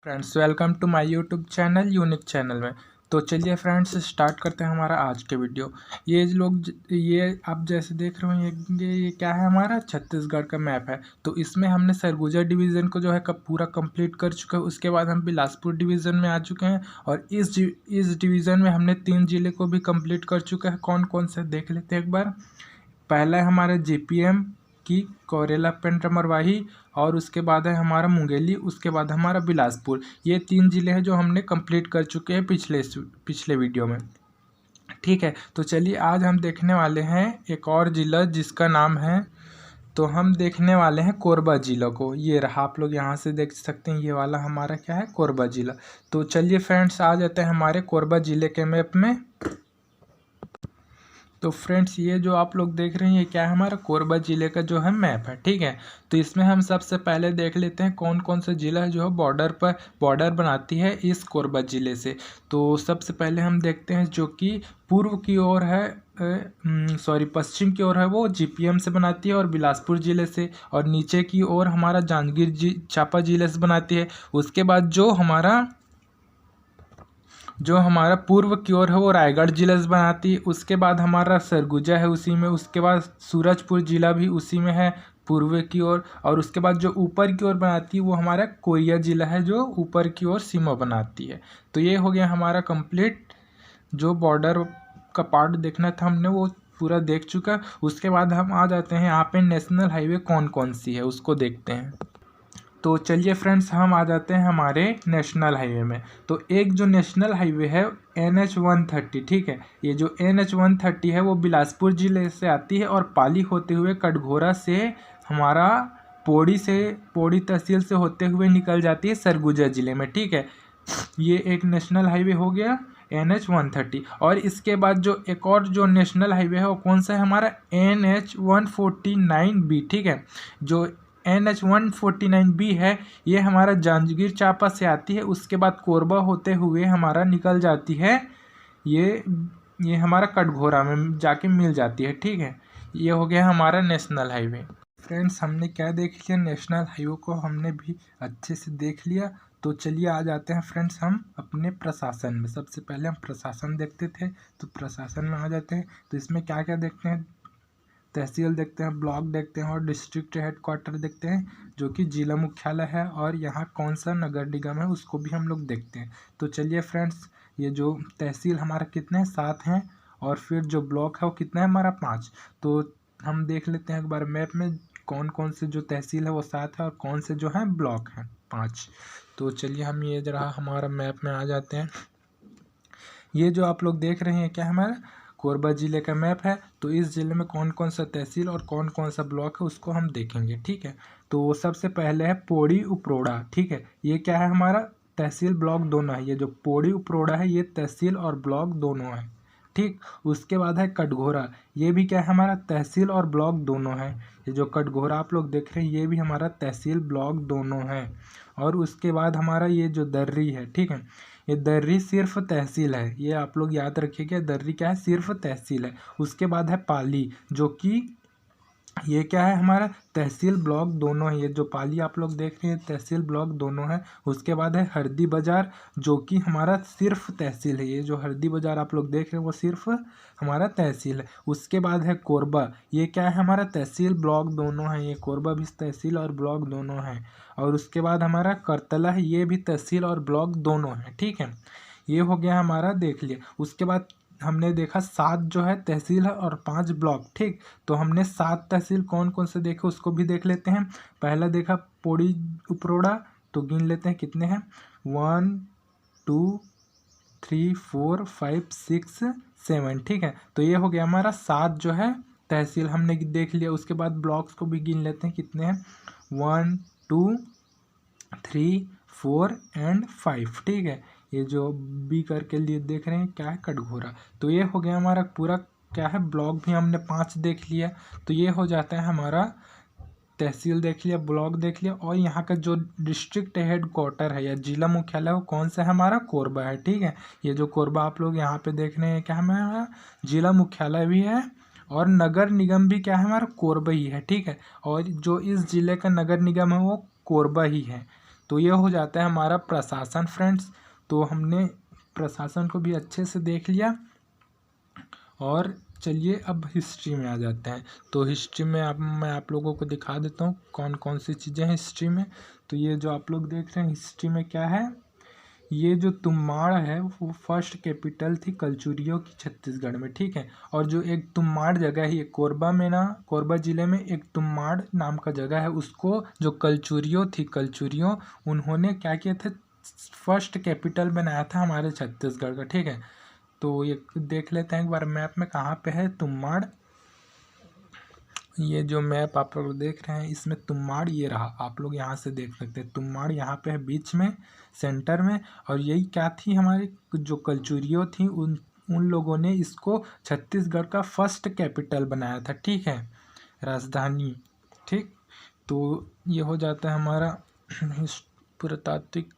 Friends welcome to my YouTube channel unique channel में। तो चलिए फ्रेंड्स स्टार्ट करते हैं हमारा आज के वीडियो। ये आप जैसे देख रहे हो ये क्या है, हमारा छत्तीसगढ़ का मैप है। तो इसमें हमने सरगुजा डिवीज़न को जो है कब पूरा कंप्लीट कर चुका है। उसके बाद हम बिलासपुर डिवीज़न में आ चुके हैं और इस डिवीज़न में हमने 3 ज़िले को भी कंप्लीट कर चुका है। कौन कौन से देख लेते हैं एक बार। पहला है हमारा जीपीएम की कोरेला पेंड्रा मरवाही, और उसके बाद है हमारा मुंगेली, उसके बाद हमारा बिलासपुर। ये 3 ज़िले हैं जो हमने कंप्लीट कर चुके हैं पिछले वीडियो में। ठीक है, तो चलिए आज हम देखने वाले हैं एक और ज़िला जिसका नाम है, तो हम देखने वाले हैं कोरबा ज़िला को। ये रहा, आप लोग यहाँ से देख सकते हैं, ये वाला हमारा क्या है, कोरबा ज़िला। तो चलिए फ्रेंड्स आ जाते हैं हमारे कोरबा ज़िले के मैप में। तो फ्रेंड्स ये जो आप लोग देख रहे हैं ये क्या है, हमारा कोरबा ज़िले का जो है मैप है। ठीक है, तो इसमें हम सबसे पहले देख लेते हैं कौन कौन सा ज़िला है जो है बॉर्डर बनाती है इस कोरबा ज़िले से। तो सबसे पहले हम देखते हैं जो कि पूर्व की ओर है, पश्चिम की ओर है, वो जीपीएम से बनाती है और बिलासपुर ज़िले से, और नीचे की ओर हमारा जांजगीर चांपा ज़िले से बनाती है। उसके बाद जो हमारा पूर्व की ओर है वो रायगढ़ जिले से बनाती है। उसके बाद हमारा सरगुजा है उसी में, उसके बाद सूरजपुर जिला भी उसी में है पूर्व की ओर, और उसके बाद जो ऊपर की ओर बनाती है वो हमारा कोरिया जिला है जो ऊपर की ओर सीमा बनाती है। तो ये हो गया हमारा कंप्लीट, जो बॉर्डर का पार्ट देखना था हमने वो पूरा देख चुका। उसके बाद हम आ जाते हैं यहाँ पे नेशनल हाईवे कौन कौन सी है उसको देखते हैं। तो चलिए फ्रेंड्स हम आ जाते हैं हमारे नेशनल हाईवे में। तो एक जो नेशनल हाईवे है NH-130, ठीक है, ये जो NH-130 है वो बिलासपुर ज़िले से आती है और पाली होते हुए कटघोरा से हमारा पौड़ी तहसील से होते हुए निकल जाती है सरगुजा ज़िले में। ठीक है, ये एक नेशनल हाईवे हो गया NH-130। और इसके बाद जो एक और जो नेशनल हाईवे है वो कौन सा है, हमारा NH-149B। ठीक है, जो NH-149B है ये हमारा जांजगीर चांपा से आती है, उसके बाद कोरबा होते हुए हमारा निकल जाती है, ये हमारा कटघोरा में जाके मिल जाती है। ठीक है, ये हो गया हमारा नेशनल हाईवे। फ्रेंड्स हमने क्या देख लिया, नेशनल हाईवे को हमने भी अच्छे से देख लिया। तो चलिए आ जाते हैं फ्रेंड्स हम अपने प्रशासन में। सबसे पहले हम प्रशासन देखते थे, तो प्रशासन में आ जाते हैं। तो इसमें क्या क्या देखते हैं, तहसील देखते हैं, ब्लॉक देखते हैं और डिस्ट्रिक्ट हेडक्वार्टर देखते हैं जो कि जिला मुख्यालय है, और यहाँ कौन सा नगर निगम है उसको भी हम लोग देखते हैं। तो चलिए फ्रेंड्स, ये जो तहसील हमारा कितने हैं, 7 हैं, और फिर जो ब्लॉक है वो कितना है, हमारा 5। तो हम देख लेते हैं एक बार मैप में कौन कौन से जो तहसील है वो 7 है और कौन से जो है ब्लॉक हैं 5। तो चलिए हम ये जरा हमारा मैप में आ जाते हैं। ये जो आप लोग देख रहे हैं क्या, हमारा कोरबा ज़िले का मैप है। तो इस ज़िले में कौन कौन सा तहसील और कौन कौन सा ब्लॉक है उसको हम देखेंगे। ठीक है, तो सबसे पहले है पौड़ी उपरोड़ा। ठीक है, ये क्या है, हमारा तहसील ब्लॉक दोनों है। ये जो पौड़ी उपरोड़ा है ये तहसील और ब्लॉक दोनों है। ठीक, उसके बाद है कटघोरा, ये भी क्या है, हमारा तहसील और ब्लॉक दोनों है। ये जो कटघोरा आप लोग देख रहे हैं ये भी हमारा तहसील ब्लॉक दोनों है। और उसके बाद हमारा ये जो दर्री है, ठीक है, ये दर्री सिर्फ तहसील है, ये आप लोग याद रखिएगा, दर्री क्या है, सिर्फ तहसील है। उसके बाद है पाली, जो कि ये क्या है, हमारा तहसील ब्लॉक दोनों है। ये जो पाली आप लोग देख रहे हैं तहसील ब्लॉक दोनों है। उसके बाद है हरदी बाजार, जो कि हमारा सिर्फ तहसील है। ये जो हरदी बाजार आप लोग देख रहे हैं वो सिर्फ हमारा तहसील है। उसके बाद है कोरबा, ये क्या है, हमारा तहसील ब्लॉक दोनों है। ये कोरबा भी तहसील और ब्लॉक दोनों है। और उसके बाद हमारा करतला है, ये भी तहसील और ब्लॉक दोनों है। ठीक है, ये हो गया हमारा, देख लिया। उसके बाद हमने देखा 7 जो है तहसील है और 5 ब्लॉक। ठीक, तो हमने 7 तहसील कौन कौन से देखे उसको भी देख लेते हैं। पहला देखा पौड़ी उपरोड़ा, तो गिन लेते हैं कितने हैं, 1 2 3 4 5 6 7। ठीक है, तो ये हो गया हमारा 7 जो है तहसील हमने देख लिया। उसके बाद ब्लॉक्स को भी गिन लेते हैं कितने हैं, 1 2 3 4 एंड 5। ठीक है, ये जो बी करके लिए देख रहे हैं क्या है, कटघोरा। तो ये हो गया हमारा पूरा क्या है, ब्लॉक भी हमने 5 देख लिया। तो ये हो जाता है हमारा तहसील देख लिया, ब्लॉक देख लिया, और यहाँ का जो डिस्ट्रिक्ट हेडक्वार्टर है या जिला मुख्यालय वो कौन सा है, हमारा कोरबा है। ठीक है, ये जो कोरबा आप लोग यहाँ पे देख रहे हैं क्या है, हमारा जिला मुख्यालय भी है और नगर निगम भी क्या है, हमारा कोरबा ही है। ठीक है, और जो इस जिले का नगर निगम है वो कोरबा ही है। तो ये हो जाता है हमारा प्रशासन फ्रेंड्स। तो हमने प्रशासन को भी अच्छे से देख लिया। और चलिए अब हिस्ट्री में आ जाते हैं। तो हिस्ट्री में मैं आप लोगों को दिखा देता हूँ कौन कौन सी चीज़ें हैं हिस्ट्री में। तो ये जो आप लोग देख रहे हैं हिस्ट्री में क्या है, ये जो तुम्माड़ है वो फर्स्ट कैपिटल थी कलचुरियों की छत्तीसगढ़ में, ठीक है। और जो एक तुम्माड़ जगह है ये कोरबा में ना, कोरबा ज़िले में एक तुम्माड़ नाम का जगह है, उसको जो कलचुरियों थी, कलचुरियों उन्होंने क्या किया था, फर्स्ट कैपिटल बनाया था हमारे छत्तीसगढ़ का, ठीक है। तो ये देख लेते हैं एक बार मैप में कहाँ पे है तुम्माड़। ये जो मैप आप लोग देख रहे हैं इसमें तुम्माड़ ये रहा, आप लोग यहाँ से देख सकते हैं तुम्माड़ यहाँ पे है बीच में, सेंटर में। और यही क्या थी, हमारी जो कलचुरियों थी उन लोगों ने इसको छत्तीसगढ़ का फर्स्ट कैपिटल बनाया था, ठीक है, राजधानी, ठीक। तो ये हो जाता है हमारा पुरातात्विक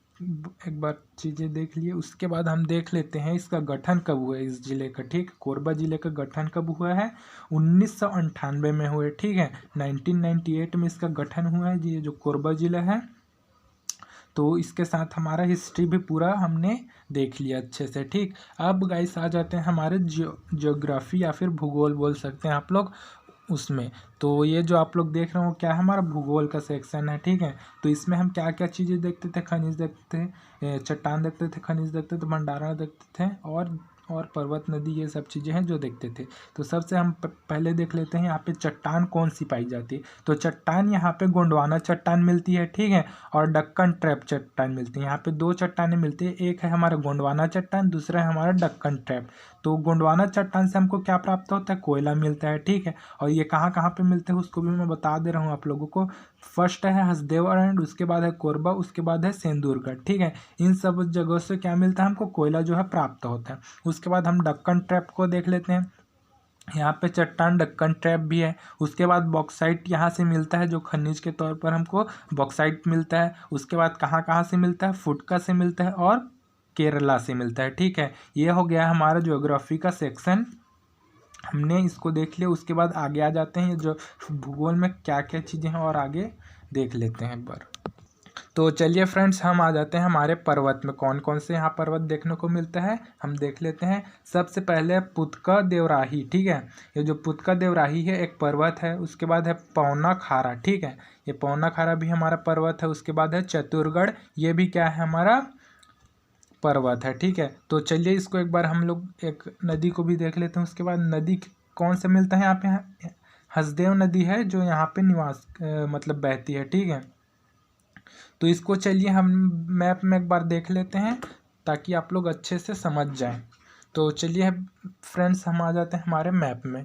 एक बार चीज़ें देख लिए। उसके बाद हम देख लेते हैं इसका गठन कब हुआ है इस ज़िले का, ठीक। कोरबा ज़िले का गठन कब हुआ है, 1998 में हुए, ठीक है। 1998 में इसका गठन हुआ है, ये जो कोरबा ज़िला है। तो इसके साथ हमारा हिस्ट्री भी पूरा हमने देख लिया अच्छे से, ठीक। अब गाइस आ जाते हैं हमारे जियोग्राफी या फिर भूगोल बोल सकते हैं आप लोग उसमें। तो ये जो आप लोग देख रहे हो क्या है, हमारा भूगोल का सेक्शन है, ठीक है। तो इसमें हम क्या क्या चीज़ें देखते थे, खनिज देखते थे, चट्टान देखते थे, खनिज देखते थे, भंडारण देखते थे, और पर्वत, नदी, ये सब चीज़ें हैं जो देखते थे। तो सबसे हम पहले देख लेते हैं यहाँ पे चट्टान कौन सी पाई जाती है। तो चट्टान यहाँ पे गोंडवाना चट्टान मिलती है, ठीक है, और डक्कन ट्रैप चट्टान मिलती है। यहाँ पे दो चट्टानें मिलती है, एक है हमारा गोंडवाना चट्टान, दूसरा है हमारा डक्कन ट्रैप। तो गोंडवाना चट्टान से हमको क्या प्राप्त होता है, कोयला मिलता है, ठीक है। और ये कहाँ कहाँ पे मिलते हैं उसको भी मैं बता दे रहा हूँ आप लोगों को। फर्स्ट है हसदेव एंड, उसके बाद है कोरबा, उसके बाद है सेंदूरगढ़, ठीक है। इन सब जगहों से क्या मिलता है हमको, कोयला जो है प्राप्त होता है। उसके बाद हम डक्कन ट्रैप को देख लेते हैं। यहाँ पे चट्टान डक्कन ट्रैप भी है। उसके बाद बॉक्साइट यहाँ से मिलता है, जो खनिज के तौर पर हमको बॉक्साइट मिलता है। उसके बाद कहाँ कहाँ से मिलता है, फुटका से मिलता है और केरला से मिलता है, ठीक है। ये हो गया हमारा ज्योग्राफी का सेक्शन, हमने इसको देख लिया। उसके बाद आगे आ जाते हैं जो भूगोल में क्या क्या चीज़ें हैं और आगे देख लेते हैं एक बार। तो चलिए फ्रेंड्स हम आ जाते हैं हमारे पर्वत में, कौन कौन से यहाँ पर्वत देखने को मिलता है हम देख लेते हैं। सबसे पहले पुतका देवराही, ठीक है। ये जो पुतका देवराही है एक पर्वत है। उसके बाद है पौना खारा, ठीक है, ये पौना खारा भी हमारा पर्वत है। उसके बाद है चतुरगढ़, ये भी क्या है हमारा पर्वत है, ठीक है। तो चलिए इसको एक बार हम लोग एक नदी को भी देख लेते हैं। उसके बाद नदी कौन से मिलता है यहाँ पे, हसदेव नदी है जो यहाँ पे निवास मतलब बहती है, ठीक है। तो इसको चलिए हम मैप में एक बार देख लेते हैं ताकि आप लोग अच्छे से समझ जाएं। तो चलिए फ्रेंड्स हम आ जाते हैं हमारे मैप में।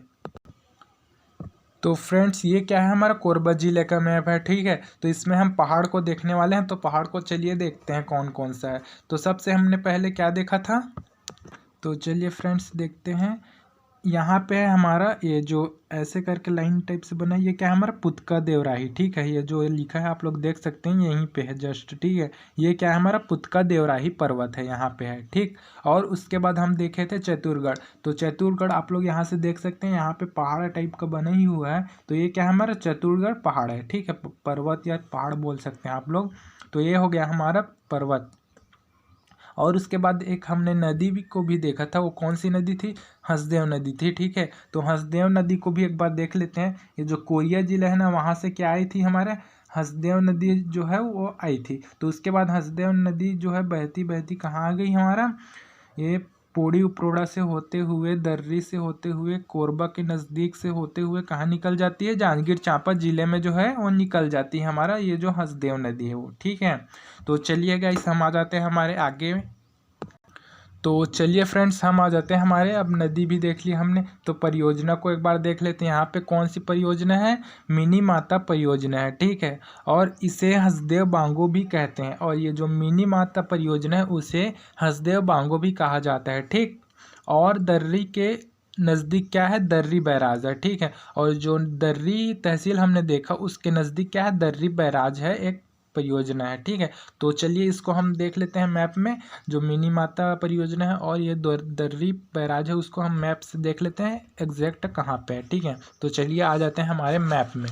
तो फ्रेंड्स ये क्या है, हमारा कोरबा जिले का मैप है, ठीक है। तो इसमें हम पहाड़ को देखने वाले हैं। तो पहाड़ को चलिए देखते हैं कौन कौन सा है। तो सबसे हमने पहले क्या देखा था, तो चलिए फ्रेंड्स देखते हैं। यहाँ पे है हमारा ये जो ऐसे करके लाइन टाइप से बना है, ये क्या है हमारा पुतका देवराही, ठीक है। ये जो लिखा है आप लोग देख सकते हैं यहीं पे है जस्ट, ठीक है। ये क्या है हमारा पुतका देवराही पर्वत है, यहाँ पे है, ठीक। और उसके बाद हम देखे थे चतुरगढ़। तो चतुरगढ़ आप लोग यहाँ से देख सकते हैं, यहाँ पे पहाड़ टाइप का बना ही हुआ है। तो ये क्या है हमारा चतुरगढ़ पहाड़ है, ठीक है, पर्वत या पहाड़ बोल सकते हैं आप लोग। तो ये हो गया हमारा पर्वत। और उसके बाद एक हमने नदी को भी देखा था, वो कौन सी नदी थी, हसदेव नदी थी, ठीक है। तो हसदेव नदी को भी एक बार देख लेते हैं। ये जो कोरिया जिला है ना, वहाँ से क्या आई थी हमारे हसदेव नदी जो है वो आई थी। तो उसके बाद हसदेव नदी जो है बहती बहती कहाँ आ गई हमारा, ये पोड़ी उपरोड़ा से होते हुए, दर्री से होते हुए, कोरबा के नज़दीक से होते हुए कहाँ निकल जाती है, जांजगीर चांपा जिले में जो है वो निकल जाती है हमारा ये जो हसदेव नदी है वो, ठीक है। तो चलिए गाइस हम आ जाते हैं हमारे आगे। तो चलिए फ्रेंड्स हम आ जाते हैं हमारे, अब नदी भी देख ली हमने, तो परियोजना को एक बार देख लेते हैं। यहाँ पे कौन सी परियोजना है, मिनी माता परियोजना है, ठीक है। और इसे हसदेव बांगो भी कहते हैं। और ये जो मिनी माता परियोजना है उसे हसदेव बांगो भी कहा जाता है, ठीक। और दर्री के नज़दीक क्या है, दर्री बैराज है, ठीक है। और जो दर्री तहसील हमने देखा उसके नज़दीक क्या है, दर्री बैराज है, एक परियोजना है, ठीक है। तो चलिए इसको हम देख लेते हैं मैप में, जो मिनी माता परियोजना है और ये दर्री बैराज है उसको हम मैप से देख लेते हैं एग्जैक्ट कहाँ पे है, ठीक है। तो चलिए आ जाते हैं हमारे मैप में।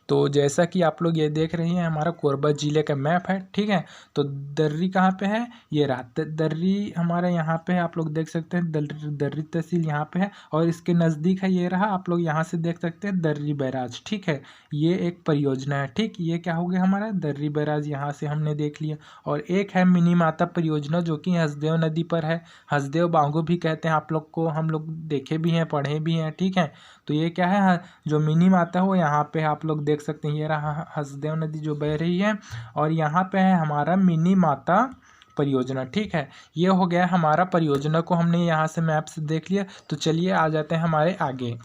तो जैसा कि आप लोग ये देख रहे हैं हमारा कोरबा ज़िले का मैप है, ठीक है। तो दर्री कहाँ पे है, ये रहा दर्री हमारे यहाँ पे है, आप लोग देख सकते हैं दर्री तहसील यहाँ पे है, और इसके नज़दीक है ये रहा, आप लोग यहाँ से देख सकते हैं दर्री बैराज, ठीक है। ये एक परियोजना है, ठीक। ये क्या हो गया हमारा दर्री बैराज, यहाँ से हमने देख लिया। और एक है मिनी माता परियोजना जो कि हसदेव नदी पर है, हसदेव बांगो भी कहते हैं आप लोग को, हम लोग देखे भी हैं पढ़े भी हैं, ठीक है। तो ये क्या है, जो मिनी माता है वो यहाँ पे आप लोग देख सकते हैं, ये रहा हसदेव नदी जो बह रही है, और यहाँ पे है हमारा मिनी माता परियोजना, ठीक है। ये हो गया हमारा परियोजना को हमने यहाँ से मैप से देख लिया। तो चलिए आ जाते हैं हमारे आगे।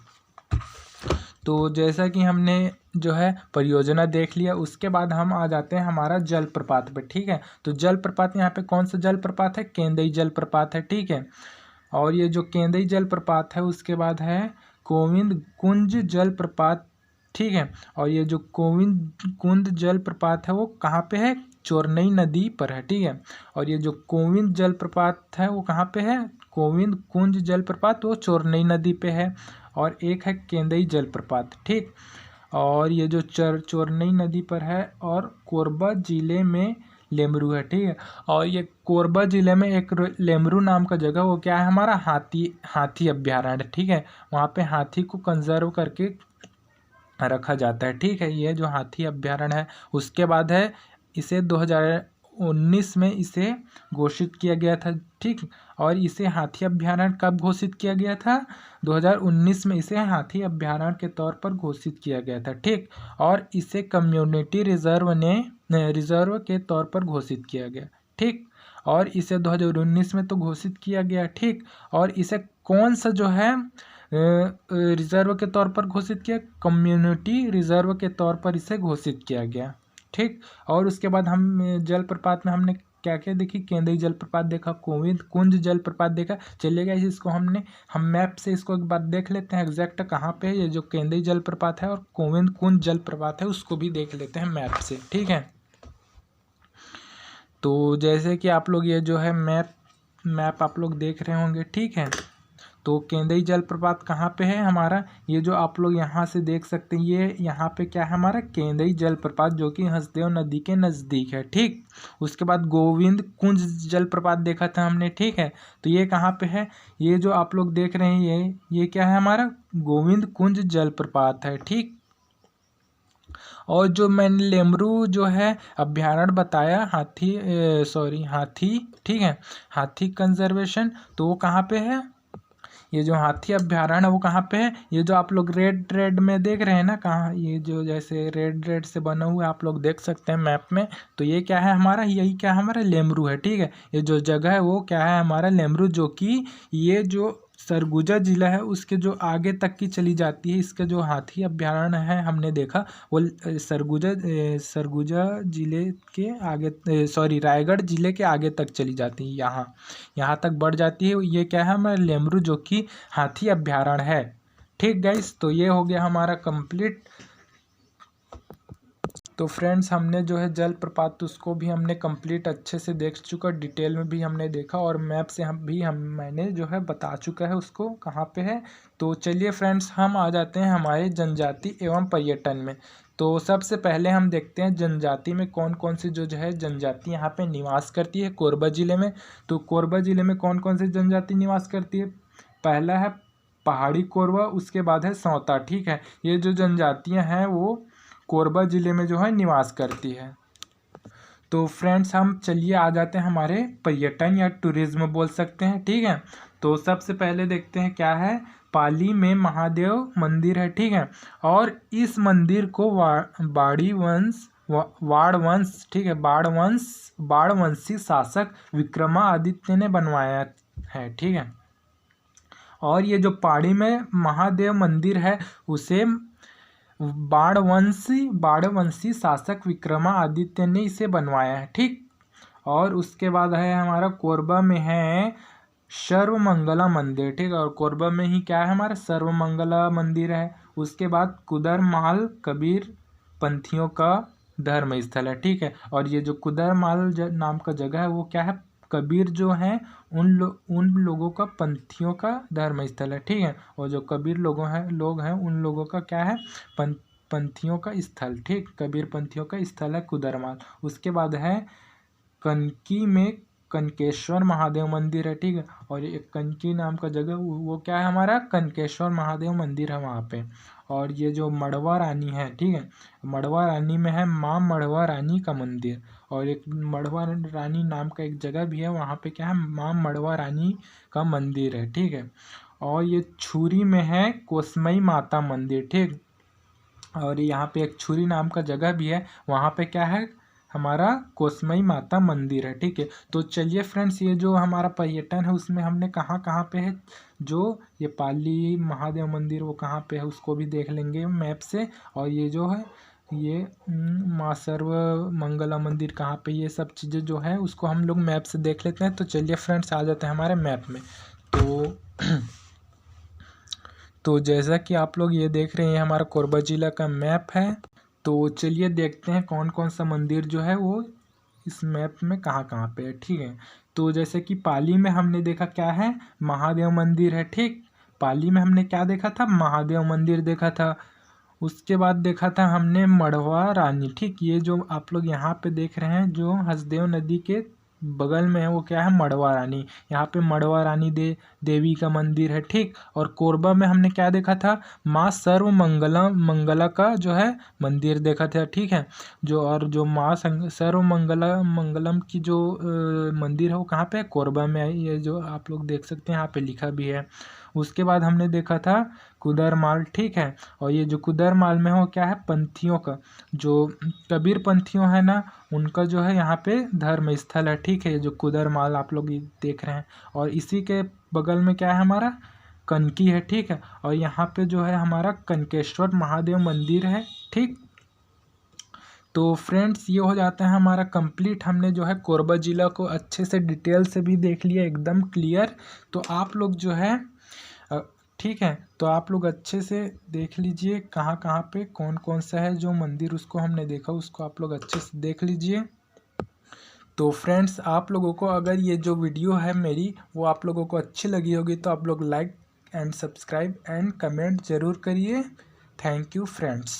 तो जैसा कि हमने जो है परियोजना देख लिया, उसके बाद हम आ जाते हैं हमारा जलप्रपात पे, ठीक है। तो जलप्रपात यहाँ पे कौन सा जलप्रपात है, केंदई जलप्रपात है, ठीक है। और ये जो केंदई जलप्रपात है उसके बाद है गोविंद कुंज जलप्रपात, ठीक है। और ये जो गोविंद कुंज जलप्रपात है वो कहाँ पे है, चोरनई नदी पर है, ठीक है। और ये जो गोविंद जलप्रपात है वो कहाँ पे है, गोविंद कुंज जलप्रपात वो चोरनई नदी पे है। और एक है केंदई जलप्रपात, ठीक। और ये जो चोरनई नदी पर है, और कोरबा ज़िले में लेमरू है, ठीक है। और ये कोरबा ज़िले में एक लेमरू नाम का जगह, वो क्या है हमारा हाथी अभ्यारण्य, ठीक है। वहाँ पे हाथी को कंजर्व करके रखा जाता है, ठीक है। ये जो हाथी अभ्यारण्य है, उसके बाद है इसे 2019 में इसे घोषित किया गया था, ठीक। और इसे हाथी अभ्यारण्य कब घोषित किया गया था, 2019 में इसे हाथी अभ्यारण्य के तौर पर घोषित किया गया था, ठीक। और इसे कम्युनिटी रिजर्व के तौर पर घोषित किया गया, ठीक। और इसे 2019 में तो घोषित किया गया, ठीक। और इसे कौन सा जो है रिजर्व के तौर पर घोषित किया, कम्युनिटी रिजर्व के तौर पर इसे घोषित किया गया, ठीक। और उसके बाद हम जलप्रपात में हमने क्या क्या देखी, केंदई जलप्रपात देखा, गोविंद कुंज जलप्रपात देखा। चलिएगा इसको हम मैप से इसको एक बार देख लेते हैं एग्जैक्ट कहाँ पे है ये जो केंदई जलप्रपात है, और गोविंद कुंज जलप्रपात है उसको भी देख लेते हैं मैप से, ठीक है। तो जैसे कि आप लोग ये जो है मैप आप लोग देख रहे होंगे, ठीक है। तो केंदई जलप्रपात कहाँ पे है हमारा, ये जो आप लोग यहाँ से देख सकते हैं, ये यहाँ पे क्या है हमारा केंदई जलप्रपात जो कि हसदेव नदी के नज़दीक है, ठीक। उसके बाद गोविंद कुंज जलप्रपात देखा था हमने, ठीक है। तो ये कहाँ पे है, ये जो आप लोग देख रहे हैं ये क्या है हमारा गोविंद कुंज जलप्रपात है, ठीक। और जो मैंने लेमरू जो है अभ्यारण्य बताया हाथी, ठीक है, हाथी कंजर्वेशन, तो वो कहाँ पे है, ये जो हाथी अभ्यारण्य है वो कहाँ पे है, ये जो आप लोग रेड में देख रहे हैं ना, कहाँ ये जो जैसे रेड से बना हुआ है आप लोग देख सकते हैं मैप में। तो ये क्या है हमारा, यही क्या है हमारा लेमरू है, ठीक है। ये जो जगह है वो क्या है हमारा लेमरू, जो कि ये जो सरगुजा जिला है उसके जो आगे तक की चली जाती है। इसका जो हाथी अभ्यारण्य है हमने देखा वो सरगुजा जिले के आगे, रायगढ़ जिले के आगे तक चली जाती है, यहाँ तक बढ़ जाती है। ये क्या है हमारा लेमरू जो कि हाथी अभ्यारण्य है, ठीक गाइस। तो ये हो गया हमारा कंप्लीट। तो फ्रेंड्स हमने जो है जलप्रपात उसको भी हमने कंप्लीट अच्छे से देख चुका, डिटेल में भी हमने देखा, और मैप से मैंने जो है बता चुका है उसको कहाँ पे है। तो चलिए फ्रेंड्स हम आ जाते हैं हमारे जनजाति एवं पर्यटन में। तो सबसे पहले हम देखते हैं जनजाति में कौन कौन सी जो है जनजाति यहाँ पे निवास करती है कोरबा ज़िले में। तो कोरबा ज़िले में कौन कौन सी जनजाति निवास करती है, पहला है पहाड़ी कोरबा, उसके बाद है सौता, ठीक है। ये जो जनजातियाँ हैं वो कोरबा ज़िले में जो है निवास करती है। तो फ्रेंड्स हम चलिए आ जाते हैं हमारे पर्यटन या टूरिज्म बोल सकते हैं, ठीक है। तो सबसे पहले देखते हैं क्या है, पाली में महादेव मंदिर है, ठीक है। और इस मंदिर को वाड़ वंश, ठीक है, बाणवंशी शासक विक्रमादित्य ने बनवाया है, ठीक है। और ये जो पाली में महादेव मंदिर है उसे बाणवंशी शासक विक्रमादित्य ने इसे बनवाया है, ठीक। और उसके बाद है हमारा कोरबा में है सर्वमंगला मंदिर, ठीक। और कोरबा में ही क्या है हमारा सर्वमंगला मंदिर है। उसके बाद कुदरमाल कबीर पंथियों का धर्म स्थल है, ठीक है। और ये जो कुदरमाल नाम का जगह है वो क्या है, कबीर जो हैं उन लोगों का पंथियों का धर्म स्थल है, ठीक है। और जो कबीर लोग हैं उन लोगों का क्या है पंथियों का स्थल, ठीक, कबीर पंथियों का स्थल है कुदरमाल। उसके बाद है कनकी में कनकेश्वर महादेव मंदिर है, ठीक है, और एक कनकी नाम का जगह वो क्या है हमारा कनकेश्वर महादेव मंदिर है वहाँ पे। और ये जो मड़वा रानी है, ठीक है, मड़वा रानी में है माँ मड़वा रानी का मंदिर, और एक मड़वा रानी नाम का एक जगह भी है वहाँ पे क्या है माँ मड़वा रानी का मंदिर है, ठीक है। और ये छुरी में है कोसमई माता मंदिर, ठीक, और यहाँ पे एक छुरी नाम का जगह भी है वहाँ पे क्या है हमारा कोसमई माता मंदिर है, ठीक है। तो चलिए फ्रेंड्स, ये जो हमारा पर्यटन है उसमें हमने कहाँ कहाँ पे है, जो ये पाली महादेव मंदिर वो कहाँ पे है उसको भी देख लेंगे मैप से, और ये जो है ये माँ सर्व मंगला मंदिर कहाँ पे, ये सब चीज़ें जो है उसको हम लोग मैप से देख लेते हैं। तो चलिए फ्रेंड्स, आ जाते हैं हमारे मैप में। तो जैसा कि आप लोग ये देख रहे हैं हमारा कोरबा ज़िला का मैप है। तो चलिए देखते हैं कौन कौन सा मंदिर जो है वो इस मैप में कहाँ कहाँ पे है, ठीक है। तो जैसे कि पाली में हमने देखा क्या है महादेव मंदिर है, ठीक, पाली में हमने क्या देखा था महादेव मंदिर देखा था। उसके बाद देखा था हमने मड़वा रानी, ठीक, ये जो आप लोग यहाँ पे देख रहे हैं जो हसदेव नदी के बगल में है वो क्या है मड़वा रानी, यहाँ पे मड़वा रानी देवी का मंदिर है, ठीक। और कोरबा में हमने क्या देखा था माँ सर्व मंगला का जो है मंदिर देखा था, ठीक है, जो और जो माँ सर्व मंगलम की जो मंदिर है वो कहाँ पे है कोरबा में है, ये जो आप लोग देख सकते हैं यहाँ पे लिखा भी है। उसके बाद हमने देखा था कुदरमाल, ठीक है, और ये जो कुदरमाल में हो क्या है पंथियों का जो कबीर पंथियों है ना उनका जो है यहाँ पे धर्म स्थल है, ठीक है, जो कुदरमाल आप लोग देख रहे हैं। और इसी के बगल में क्या है हमारा कनकी है, ठीक है, और यहाँ पे जो है हमारा कनकेश्वर महादेव मंदिर है, ठीक। तो फ्रेंड्स, ये हो जाता है हमारा कंप्लीट, हमने जो है कोरबा ज़िला को अच्छे से डिटेल से भी देख लिया एकदम क्लियर। तो आप लोग जो है ठीक है, तो आप लोग अच्छे से देख लीजिए कहाँ कहाँ पे कौन कौन सा है जो मंदिर उसको हमने देखा उसको आप लोग अच्छे से देख लीजिए। तो फ्रेंड्स, आप लोगों को अगर ये जो वीडियो है मेरी वो आप लोगों को अच्छी लगी होगी तो आप लोग like and subscribe and comment ज़रूर करिए। Thank you friends.